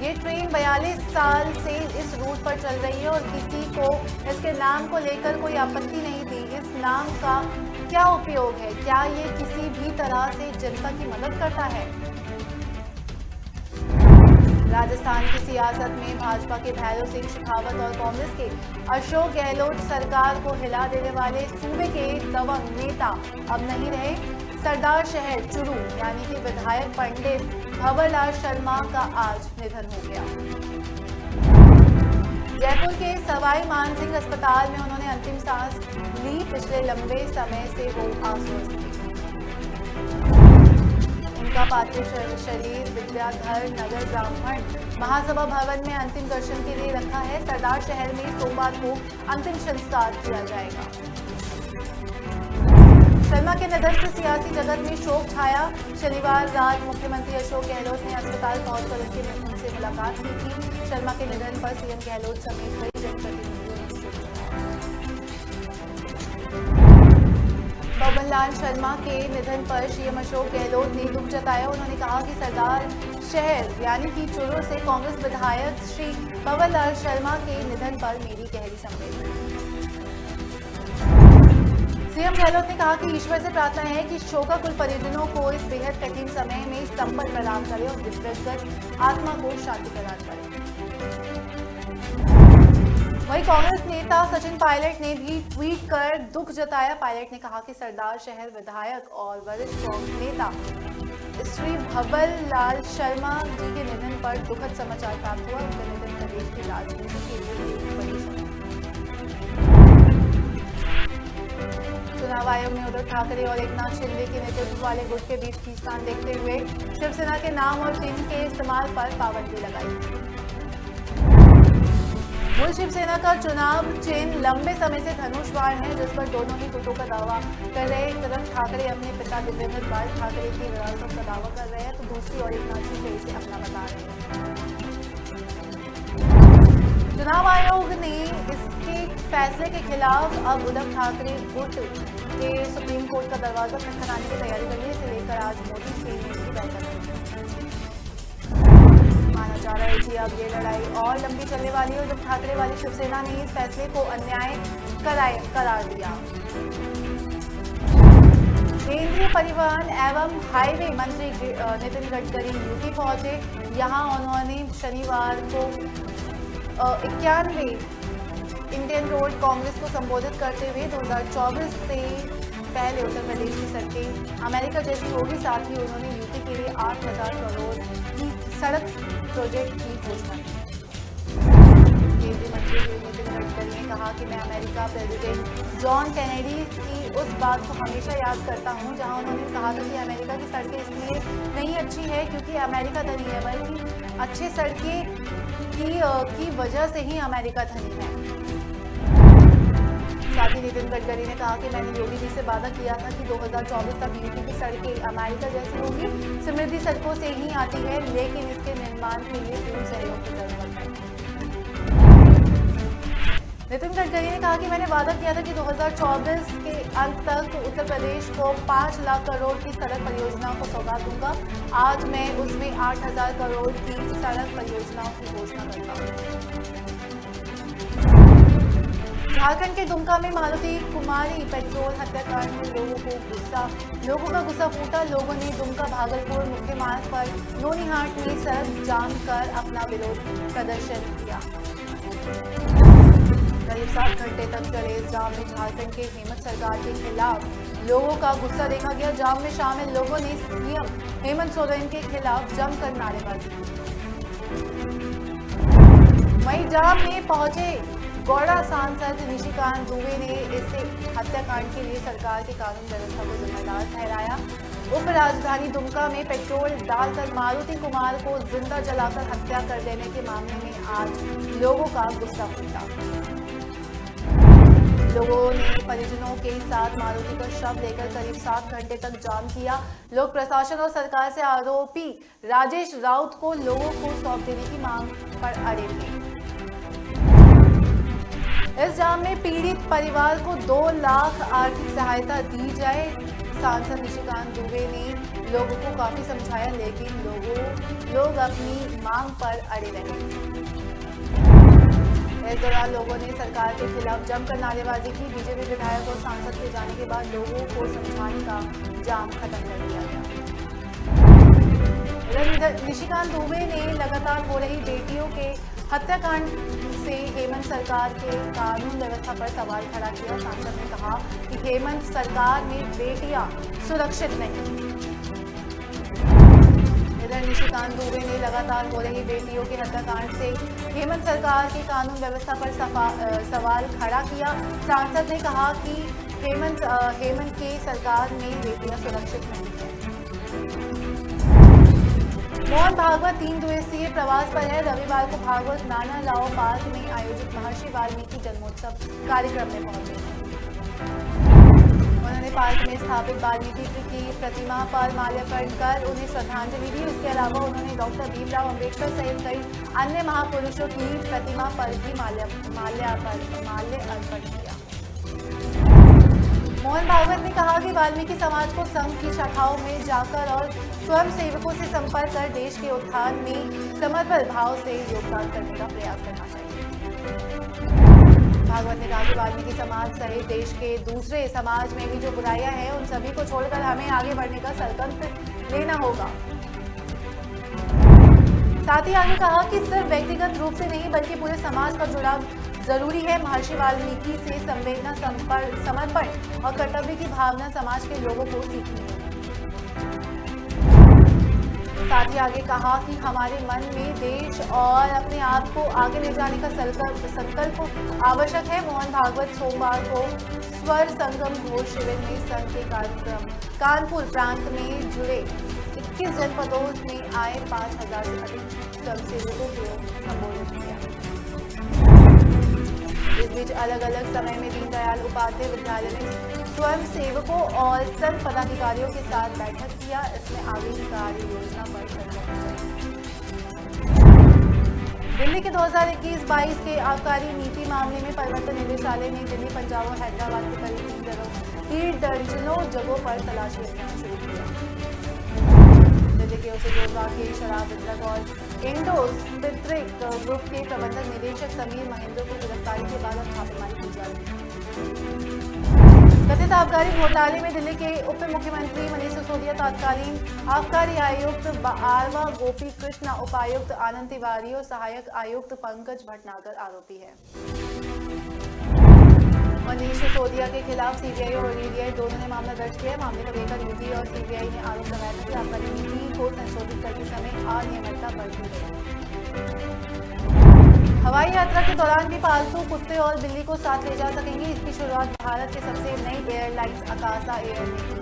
ये ट्रेन 42 साल से इस रूट पर चल रही है और किसी को इसके नाम को लेकर कोई आपत्ति नहीं थी। इस नाम का क्या उपयोग है? क्या ये किसी भी तरह से जनता की मदद करता है? राजस्थान की सियासत में भाजपा के भैरव सिंह शेखावत और कांग्रेस के अशोक गहलोत सरकार को हिला देने वाले सूबे के दबंग नेता अब नहीं रहे। सरदार शहर चुरू यानी कि विधायक पंडित भंवरलाल शर्मा का आज निधन हो गया। जयपुर के सवाई मानसिंह अस्पताल में उन्होंने अंतिम सांस ली। पिछले लंबे समय से वो अस्वस्थ थे। का पार्थिव शरीर विद्याधर नगर ब्राह्मण महासभा भवन में अंतिम दर्शन के लिए रखा है। सरदार शहर में सोमवार को अंतिम संस्कार किया जाएगा। शर्मा के निधन से सियासी जगत में शोक छाया। शनिवार रात मुख्यमंत्री अशोक गहलोत ने अस्पताल पहुंचकर उनसे मुलाकात की थी। शर्मा के निधन पर सीएम गहलोत समेत कई जनप्रतिनिधियों ने शोक जताया। पवनलाल शर्मा के निधन पर सीएम अशोक गहलोत ने दुख जताया। उन्होंने कहा कि सरदार शहर यानी कि चूरू से कांग्रेस विधायक श्री पवनलाल शर्मा के निधन पर मेरी गहरी संवेदना। सीएम गहलोत ने कहा कि ईश्वर से प्रार्थना है कि शोकाकुल परिजनों को इस बेहद कठिन समय में संबल प्रदान करे और दिव्यगत आत्मा को शांति प्रदान करे। वहीं कांग्रेस नेता सचिन पायलट ने भी ट्वीट कर दुख जताया। पायलट ने कहा कि सरदार शहर विधायक और वरिष्ठ कांग्रेस नेता श्री भवन लाल शर्मा जी के निधन पर दुखद समाचार प्राप्त हुआ। उनका निधन प्रदेश की राजनीति के लिए एक बड़ी क्षति। चुनाव आयोग ने उद्धव ठाकरे और एकनाथ शिंदे के नेतृत्व वाले गुट के बीच खींचतान देखते हुए शिवसेना के नाम और चिन्ह के इस्तेमाल पर पाबंदी लगाई। मूल शिवसेना का चुनाव चिन्ह लंबे समय से धनुष बाण है, जिस पर दोनों ही गुटों का दावा कर रहे हैं। एक तरफ ठाकरे अपने पिता दिवंगत बाल ठाकरे की विरासत का दावा कर रहे हैं, तो दूसरी ओर एकनाथ शिंदे इसे अपना बता रहे हैं। चुनाव आयोग ने इसके फैसले के खिलाफ अब उद्धव ठाकरे गुट के सुप्रीम कोर्ट का दरवाजा खटखटाने की तैयारी कर ली। इसे लेकर आज मोदी से की बैठक माना जा रहा है कि अब ये लड़ाई और लंबी चलने वाली है। उद्धव ठाकरे वाली शिवसेना ने इस फैसले को अन्याय करार दिया। केंद्रीय परिवहन एवं हाईवे मंत्री नितिन गडकरी यूपी पहुंचे। यहां उन्होंने शनिवार को 91 इंडियन रोड कांग्रेस को संबोधित करते हुए 2024 से पहले उत्तर प्रदेश की सड़कें अमेरिका जैसी होगी। साथ ही उन्होंने यूपी के लिए 8,000 करोड़ की सड़क प्रोजेक्ट की घोषणा की। केंद्रीय मंत्री नितिन गडकरी ने कहा कि मैं अमेरिका प्रेसिडेंट जॉन कैनेडी की उस बात को हमेशा याद करता हूं, जहां उन्होंने कहा था कि अमेरिका की सड़कें इसलिए नहीं अच्छी है क्योंकि अमेरिका धनी है, बल्कि अच्छी सड़कें की वजह से ही अमेरिका धनी है। साथ ही नितिन गडकरी ने कहा कि मैंने योगी जी से वादा किया था कि 2024 तक यूपी की सड़कें अमेरिका जैसी होगी। समृद्धि सड़कों से ही आती है, लेकिन इसके निर्माण के लिए पूर्ण सहयोग की जरूरत है। नितिन गडकरी ने कहा कि मैंने वादा किया था कि 2024 के अंत तक उत्तर प्रदेश को 5 लाख करोड़ की सड़क परियोजनाओं को सौगात दूंगा। आज मैं उसमें 8,000 करोड़ की सड़क परियोजनाओं की घोषणा करता हूँ। झारखंड के दुमका में मालती कुमारी पेट्रोल हत्याकांड में लोगों का गुस्सा फूटा। लोगों ने दुमका भागलपुर मुख्य मार्ग पर नोनीहाट में सड़क जाम कर अपना विरोध प्रदर्शन किया। करीब 7 घंटे तक चले इस जाम में झारखंड के हेमंत सरकार के खिलाफ लोगों का गुस्सा देखा गया। जाम में शामिल लोगों ने सीएम हेमंत सोरेन के खिलाफ जमकर नारेबाजी की। वहीं जाम में पहुंचे गौड़ा सांसद निशिकांत दुबे ने इसे हत्याकांड के लिए सरकार के कानून व्यवस्था को जिम्मेदार ठहराया। उप राजधानी दुमका में पेट्रोल डालकर मारुति कुमार को जिंदा जलाकर हत्या कर देने के मामले में आज लोगों का गुस्सा फूटा। लोगों ने परिजनों के साथ मारुति का शव लेकर करीब 7 घंटे तक जाम किया। लोग प्रशासन और सरकार से आरोपी राजेश राउत को लोगों को सौंप देने की मांग पर अड़े थे। इस जाम में पीड़ित परिवार को 2 लाख आर्थिक सहायता दी जाए। सांसद निशिकांत दुबे ने लोगों को काफी समझाया, लेकिन लोग अपनी मांग पर अड़े रहे। इस दौरान लोगों ने सरकार के खिलाफ जमकर नारेबाजी की। बीजेपी विधायक और सांसद के जाने के बाद लोगों को समझाने का जाम खत्म कर दिया गया। निशिकांत दुबे ने लगातार हो रही बेटियों के हत्याकांड से हेमंत सरकार के कानून व्यवस्था पर सवाल खड़ा किया। सांसद ने कहा कि हेमंत सरकार में बेटियां सुरक्षित नहीं। इधर निशिकांत दुबे ने लगातार हो रही बेटियों के हत्याकांड से हेमंत सरकार की कानून व्यवस्था पर सवाल खड़ा किया। सांसद ने कहा कि हेमंत के सरकार में बेटियां सुरक्षित नहीं है। मोहन भागवत 3 दिवसीय प्रवास पर है। रविवार को भागवत नाना लाओ पार्क में आयोजित महर्षि वाल्मीकि जन्मोत्सव कार्यक्रम में पहुंचे। उन्होंने पार्क में स्थापित वाल्मीकि की प्रतिमा पर माल्यार्पण कर उन्हें श्रद्धांजलि दी। इसके अलावा उन्होंने डॉक्टर भीमराव अम्बेडकर सहित कई अन्य महापुरुषों की प्रतिमा पर भी माल्य अर्पण किया। मोहन भागवत ने कहा कि वाल्मीकि समाज को संघ की शाखाओं में जाकर और स्वयं सेवकों से संपर्क कर देश के उत्थान में समर्पण भाव से योगदान करने का प्रयास करना चाहिए। भागवत ने कहा कि वाल्मीकि समाज सहित देश के दूसरे समाज में भी जो बुराइयां हैं उन सभी को छोड़कर हमें आगे बढ़ने का संकल्प लेना होगा। साथ ही आगे कहा कि सिर्फ व्यक्तिगत रूप से नहीं बल्कि पूरे समाज का जुड़ाव जरूरी है। महर्षि वाल्मीकि से संवेदना, समर्पण और कर्तव्य की भावना समाज के लोगों को सीखनी है। साथ ही आगे कहा कि हमारे मन में देश और अपने आप को आगे ले जाने का संकल्प आवश्यक है। मोहन भागवत सोमवार को स्वर संगम घोष शिविर में संघ के कार्यक्रम कानपुर प्रांत में जुड़े 21 जनपदों में आए 5000 से अधिक स्वयंसेवकों को संबोधित किया। इस बीच अलग अलग समय में दीनदयाल उपाध्याय विद्यालय में स्वयं सेवकों और संघ पदाधिकारियों के साथ बैठक किया। इसमें आगे की कार्य योजना पर चर्चा की गई। दिल्ली के 2021-22 के आबकारी नीति मामले में प्रवर्तन निदेशालय ने दिल्ली, पंजाब और हैदराबाद के करीब 3 दर्जनों जगहों पर तलाशी अभियान शुरू किया। दिल्ली के उसे जोरदार के शराब वितरक और इंडो स्पिरिट ग्रुप के प्रबंधक निदेशक समीर महेंद्र को गिरफ्तारी के बाद अब छापेमारी की जा रही है। कथित आबकारी घोटाले में दिल्ली के उप मुख्यमंत्री मनीष सिसोदिया, तत्कालीन आबकारी आयुक्त आरवा गोपी कृष्णा, उपायुक्त आनंद तिवारी और सहायक आयुक्त पंकज भटनागर आरोपी है। मनीष सिसोदिया के खिलाफ सीबीआई और ईडी दोनों ने मामला दर्ज किया। मामले को लेकर ईडी और सीबीआई ने आरोप लगाया था कि आबकारी नीति को संशोधित करते समय अनियमितता बरती गई। हवाई यात्रा के दौरान भी पालतू कुत्ते और बिल्ली को साथ ले जा सकेंगे। इसकी शुरुआत भारत के सबसे नई एयरलाइंस आकाशा एयर ने की।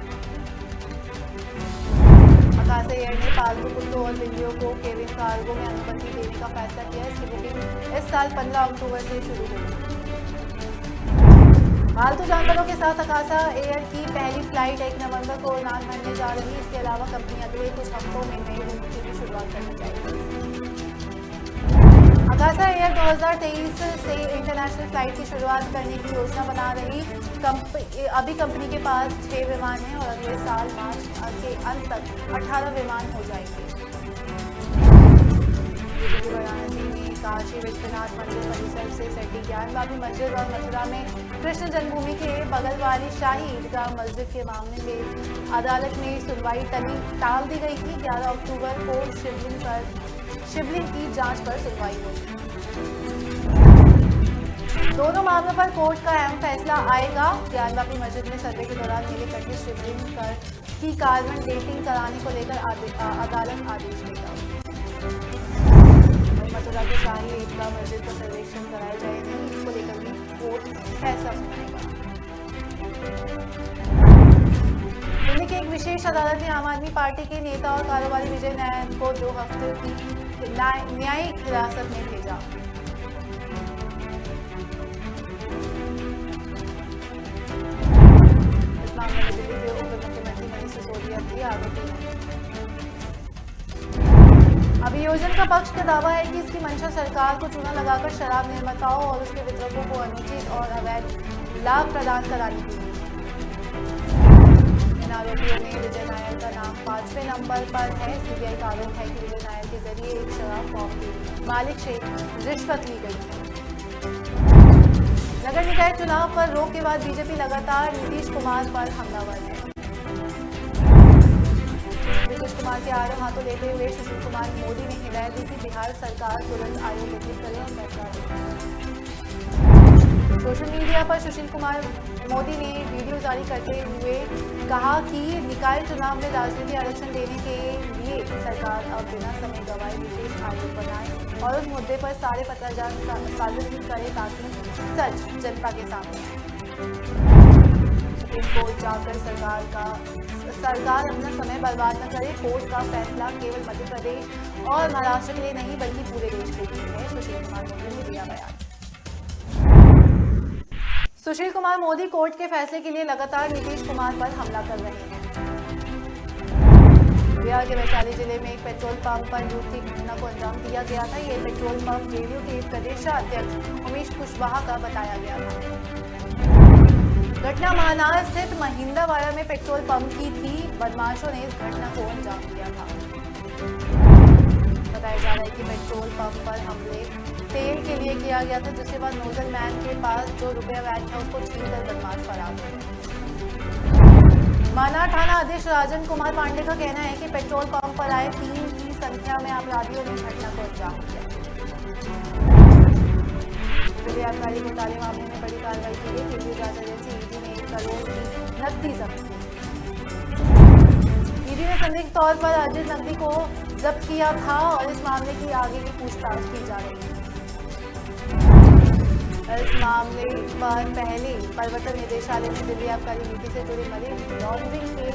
आकाशा एयर ने पालतू कुत्तों और बिल्लियों को केबिन कार्गो में अनुमति देने का फैसला किया। इसकी बुकिंग इस साल 15 अक्टूबर से शुरू होगी। पालतू जानवरों के साथ आकाशा एयर की पहली फ्लाइट 1 नवंबर को उड़ान भरने जा रही है। इसके अलावा कंपनी अगले कुछ हफ्तों में नई रूट की भी शुरुआत करने जाएगी। आकाशा एयर 2023 से इंटरनेशनल फ्लाइट की शुरुआत करने की योजना बना रही। अभी कंपनी के पास 6 विमान हैं और अगले साल मार्च के अंत तक 18 विमान हो जाएंगे। वाराणसी में काशी विश्वनाथ मंदिर परिसर से सटी ज्ञानवापी मस्जिद और मथुरा में कृष्ण जन्मभूमि के बगल वाली शाही ईदगाह मस्जिद के मामले में अदालत में सुनवाई टाल दी गई थी। 11 अक्टूबर को शिवलिंग की जांच पर सुनवाई होगी। दोनों मामलों पर कोर्ट का अहम फैसला आएगा। ज्ञानवापी मस्जिद में सर्वे के दौरान मिले कटे शिवलिंग की कार्बन डेटिंग कराने को लेकर अदालत आदेश देगा। मथुरा के शाही ईदगाह मस्जिद का सर्वेक्षण कराया जाएगा, इसको लेकर भी कोर्ट फैसला सुनाएगा। दिल्ली की एक विशेष अदालत ने आम आदमी पार्टी के नेता और कारोबारी विजय नायर को 2 हफ्ते की न्यायिक हिरासत में भेजा। इस मामले में दिल्ली के उप मुख्यमंत्री मनीष सिसोदिया भी आरोपी हैं। अभियोजन का पक्ष का दावा है कि इसकी मंशा सरकार को चूना लगाकर शराब निर्माताओं और उसके वितरकों को अनुचित और अवैध लाभ प्रदान कराने की। इन आरोपियों ने विजय नायर का नाम 5वें नंबर पर है। सीबीआई का आरोप है कि विजय नायर के जरिए एक शराब फॉर्म के मालिक से रिश्वत ली गई है। नगर निकाय चुनाव पर रोक के बाद बीजेपी लगातार नीतीश कुमार पर हमलावर है। नीतीश कुमार के आरोप हाथों लेते हुए सुशील कुमार मोदी ने हिदायत दी कि बिहार सरकार तुरंत आयोग गठित करे और फैसला दे। सोशल मीडिया पर सुशील कुमार मोदी ने वीडियो जारी करते हुए कहा कि निकाय चुनाव में राजनीति आरक्षण देने के लिए सरकार अब बिना समय गवाए विशेष आयोग बनाए और उस मुद्दे पर सारे पत्राचार सार्वजनिक करे ताकि सच जनता के सामने आए। सुप्रीम कोर्ट जाकर सरकार अपना समय बर्बाद न करे। कोर्ट का फैसला केवल मध्य प्रदेश और महाराष्ट्र के लिए नहीं बल्कि पूरे देश के लिए है, सुशील कुमार मोदी ने दिया बयान। सुशील कुमार मोदी कोर्ट के फैसले के लिए लगातार नीतीश कुमार पर हमला कर रहे हैं। बिहार के वैशाली जिले में एक पेट्रोल पंप पर लूट की घटना को अंजाम दिया गया था। ये पेट्रोल पंप जेडीयू के प्रदेशाध्यक्ष उमेश कुशवाहा का बताया गया था। घटना महानार स्थित महिंद्रावाड़ा में पेट्रोल पंप की थी। बदमाशों ने इस घटना को अंजाम दिया था। बताया जा रहा है कि पेट्रोल पंप पर हमले तेल के लिए किया गया था, जिसके बाद नोजल मैन के पास जो रुपया वैट था उसको छीनकर बदमाश फरार हो गए। माना थाना अध्यक्ष राजन कुमार पांडे का कहना है कि पेट्रोल पंप पर आए 3 की संख्या में अपराधियों ने घटना को अंजाम दिया। दिल्ली आबकारी घोटाले मामले में बड़ी कार्रवाई की गई। केंद्रीय जांच एजेंसी ईडी ने 1 करोड़ की नकदी जब्त की। ईडी ने संदिग्ध तौर पर अर्जित नकदी को जब्त किया था और इस मामले की आगे की पूछताछ की जा रही है। इस मामले पर पहले प्रवर्तन निदेशालय ने दिल्ली आबकारी नीति से जुड़े मनी लॉन्ड्रिंग के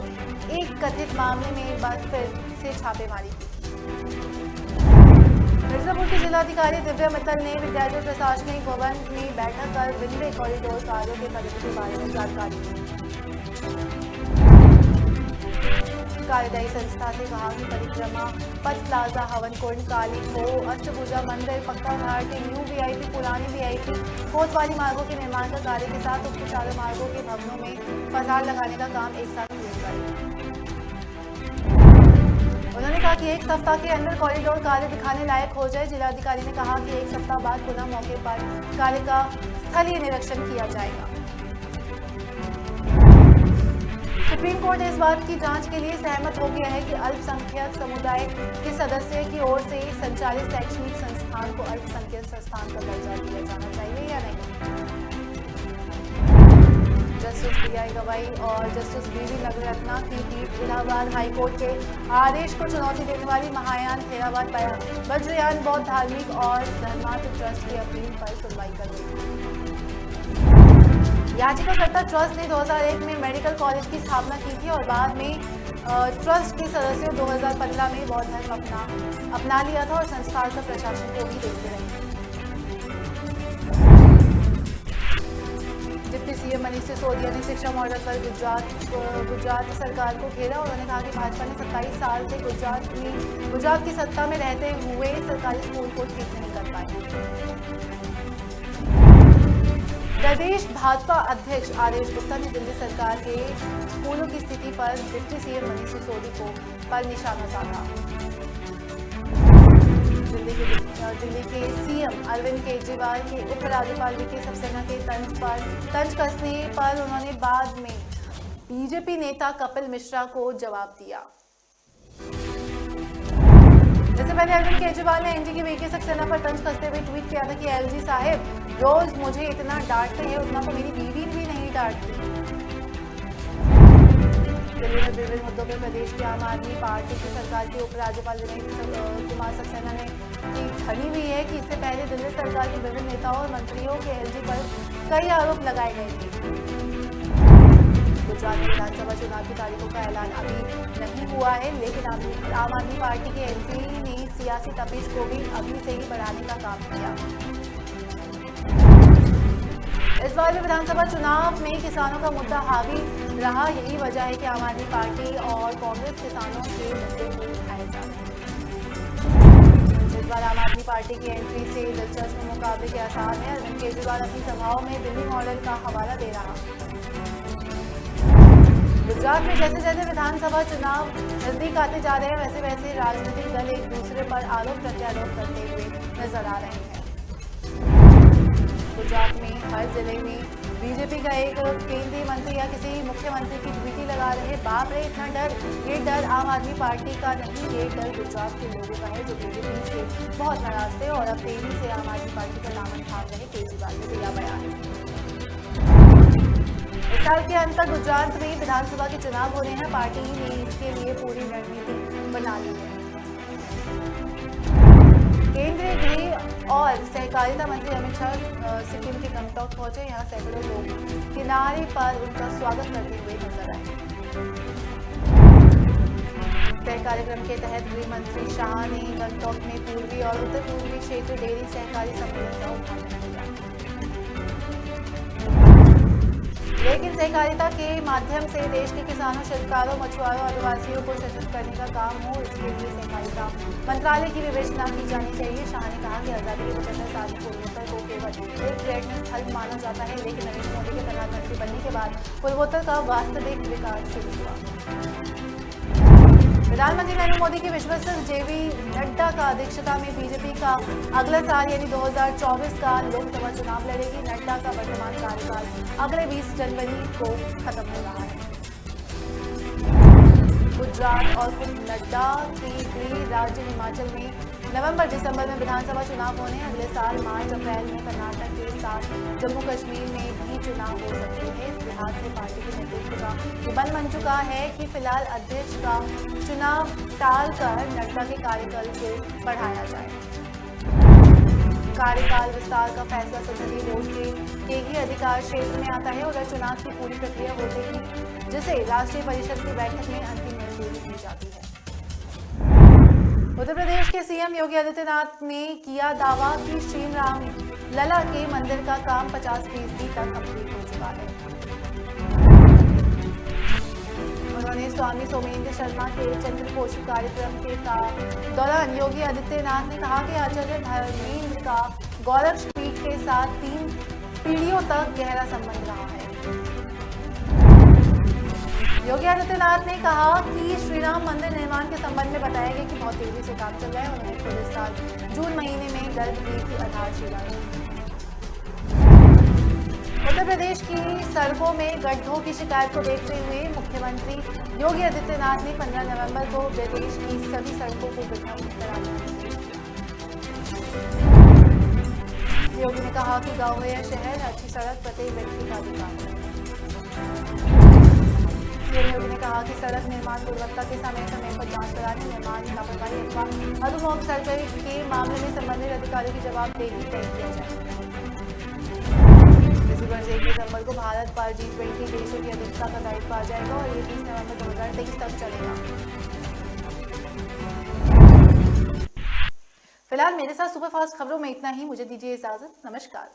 एक कथित मामले में एक बार फिर से छापेमारी की। मिर्जापुर के जिलाधिकारी दिव्या मित्तल ने विद्यालय प्रशासनिक भवन में बैठक कर विंडे कॉरिडोर कार्यों के प्रगति के बारे में जानकारी दी। कार्यदायी संस्था से कहा कि परिक्रमा पथ प्लाजा हवन कुंड काली खो अष्टभुजा मंदिर पक्का घाट न्यू वीआईपी पुरानी वीआईपी कोतवाली मार्गों के निर्माण का कार्य के साथ उक्त चारों मार्गों के भवनों में फसार लगाने का काम एक साथ पूरा करें। उन्होंने कहा कि 1 सप्ताह के अंदर कॉरिडोर कार्य दिखाने लायक हो जाए। जिलाधिकारी ने कहा कि 1 सप्ताह बाद पुनः मौके पर कार्य का स्थलीय निरीक्षण किया जाएगा। सुप्रीम कोर्ट इस बात की जांच के लिए सहमत हो गया है कि अल्पसंख्यक समुदाय के सदस्य की ओर से संचालित शैक्षणिक संस्थान को अल्पसंख्यक संस्थान का दर्जा दिया जाना चाहिए या नहीं। Justice BI. गवाई और जस्टिस बी.वी. नगरत्ना की पीठ इलाहाबाद हाईकोर्ट के आदेश को चुनौती देने वाली महायान थेरावाद वज्रयान बौद्ध धार्मिक और धर्मार्थ ट्रस्ट की अपील पर सुनवाई कर रही। याचिकाकर्ता ट्रस्ट ने 2001 में मेडिकल कॉलेज की स्थापना की थी और बाद में ट्रस्ट के सदस्यों 2015 में बौद्ध धर्म अपना लिया था और संस्थान का प्रशासन को भी देखते रहे। डिप्टी सीएम मनीष सिसोदिया ने शिक्षा मॉडल पर गुजरात सरकार को घेरा। उन्होंने कहा कि भाजपा ने 27 साल से गुजरात की सत्ता में रहते हुए सरकारी स्कूल को ठीक नहीं कर पाए। प्रदेश भाजपा अध्यक्ष आदेश गुप्ता ने दिल्ली सरकार के स्कूलों की स्थिति पर डिप्टी सीएम मनीष सिसोदिया पर निशाना साधा। दिल्ली के सीएम अरविंद केजरीवाल के उपराज्यपाल वीके सक्सेना के तंज कसने पर उन्होंने बाद में बीजेपी नेता कपिल मिश्रा को जवाब दिया। इससे पहले अरविंद केजरीवाल ने एनडी के वीके सक्सेना पर तंज कसते हुए ट्वीट किया था कि एलजी साहब रोज मुझे इतना डांटते हैं उतना तो मेरी बीवी भी नहीं डांटती। दिल्ली में विभिन्न मुद्दों पर प्रदेश की आम आदमी पार्टी की सरकार के उपराज्यपाल विनय कुमार सक्सेना ने खड़ी हुई है कि इससे पहले दिल्ली सरकार के विभिन्न नेताओं और मंत्रियों के एलजी पर कई आरोप लगाए गए थे। गुजरात में विधानसभा चुनाव की तारीखों का ऐलान अभी नहीं हुआ है, लेकिन आम आदमी पार्टी के एमपी ने सियासी तपिश को भी अभी से ही बढ़ाने का काम किया। इस बार भी विधानसभा चुनाव में किसानों का मुद्दा हावी रहा। यही वजह है कि आम आदमी पार्टी और कांग्रेस किसानों के मुद्दे को उठाए जा रहे हैं। इस बार आम आदमी पार्टी की एंट्री से दिलचस्प मुकाबले के आसार हैं। अरविंद केजरीवाल अपनी सभाओं में दिल्ली मॉडल का हवाला दे रहा। गुजरात में जैसे जैसे विधानसभा चुनाव नजदीक आते जा रहे हैं वैसे वैसे राजनीतिक दल एक दूसरे पर आरोप प्रत्यारोप करते हुए नजर आ रहे हैं। गुजरात में हर जिले में बीजेपी का एक केंद्रीय मंत्री या किसी मुख्यमंत्री की ड्यूटी लगा रहे। बाप रे इतना डर, ये डर आम आदमी पार्टी का नहीं, ये डर गुजरात के लोगों का है जो बीजेपी से बहुत नाराज थे और अब तेजी से आम आदमी पार्टी का दामन थाम रहे। केजरीवाल ने दिया बयान। इस साल के अंत तक गुजरात में विधानसभा के चुनाव होने हैं। पार्टी ने इसके लिए पूरी रणनीति बना ली है। केंद्रीय गृह और सहकारिता मंत्री अमित शाह सिक्किम के गंगटोक पहुंचे। यहाँ सैकड़ों लोग किनारे पर उनका स्वागत करते हुए नजर आए। तय कार्यक्रम के तहत गृह मंत्री शाह ने गंगटोक में पूर्वी और उत्तर पूर्वी क्षेत्र डेयरी सहकारी सम्मेलन का उद्घाटन किया। लेकिन सहकारिता के माध्यम से देश के किसानों, शिल्पकारों, मछुआरों, आदिवासियों को सशक्त करने का काम हो, इसके लिए सहकारिता मंत्रालय की विवेचना की जानी चाहिए। शाह ने कहा कि आजादी के 75 साल की पूर्वोत्तर को केवल एक पर्यटन स्थल माना जाता है, लेकिन नरेंद्र मोदी के प्रधानमंत्री बनने के बाद पूर्वोत्तर का वास्तविक विकास शुरू हुआ। प्रधानमंत्री नरेंद्र मोदी की विश्वस्त जेपी नड्डा का अध्यक्षता में बीजेपी का अगला साल यानी 2024 का लोकसभा चुनाव लड़ेगी। नड्डा का वर्तमान कार्यकाल अगले 20 जनवरी को खत्म हो रहा है। गुजरात और खुद नड्डा की गृह राज्य हिमाचल में नवंबर-दिसंबर में विधानसभा चुनाव होने। अगले साल मार्च-अप्रैल में कर्नाटक के साथ जम्मू कश्मीर में भी चुनाव हो सकते हैं। इस लिहाज से पार्टी के नेतृत्व का ये मन बन चुका है कि फिलहाल अध्यक्ष का चुनाव टालकर नड्डा के कार्यकाल को बढ़ाया जाए। कार्यकाल विस्तार का फैसला संसदीय बोर्ड के ही अधिकार क्षेत्र में आता है। उधर चुनाव की पूरी प्रक्रिया होते ही जिसे राष्ट्रीय परिषद की बैठक में अंतिम मंजूरी दी जाती है। उत्तर प्रदेश के सीएम योगी आदित्यनाथ ने किया दावा कि श्री राम लला के मंदिर का काम 50% तक कंप्लीट हो चुका है। उन्होंने स्वामी सोमेंद्र शर्मा के चंद्रघोष कार्यक्रम के दौरान योगी आदित्यनाथ ने कहा कि आचार्य धर्मेंद्र का गोरक्षपीठ के साथ 3 पीढ़ियों तक गहरा संबंध रहा है। योगी आदित्यनाथ ने कहा कि श्री राम मंदिर निर्माण के संबंध में बताया गया कि बहुत तेजी से काम चल रहा है। उन्होंने खुद इस साल जून महीने में गर्भगृह की आधारशिला रखी। उत्तर प्रदेश की सड़कों में गड्ढों की शिकायत को देखते हुए मुख्यमंत्री योगी आदित्यनाथ ने 15 नवंबर को प्रदेश की सभी सड़कों को गड्ढा मुक्त कराने की। योगी ने कहा कि गांव या शहर, अच्छी सड़क प्रत्येक व्यक्ति का अधिकार है। योगी ने कहा कि सड़क निर्माण गुणवत्ता के समय पर जांच कराने, निर्माण में लापरवाही अथवा अधोमोक्षण के मामले में संबंधित अधिकारियों की जवाबदेही तय किया जाए। इसी वर्ष 1 दिसंबर को भारत पर G20 देशों की अध्यक्षता का दायित्व आ जाएगा और ये 30 नवंबर 2023 तक चलेगा। फिलहाल मेरे साथ सुपरफास्ट खबरों में इतना ही। मुझे दीजिए इजाजत। नमस्कार।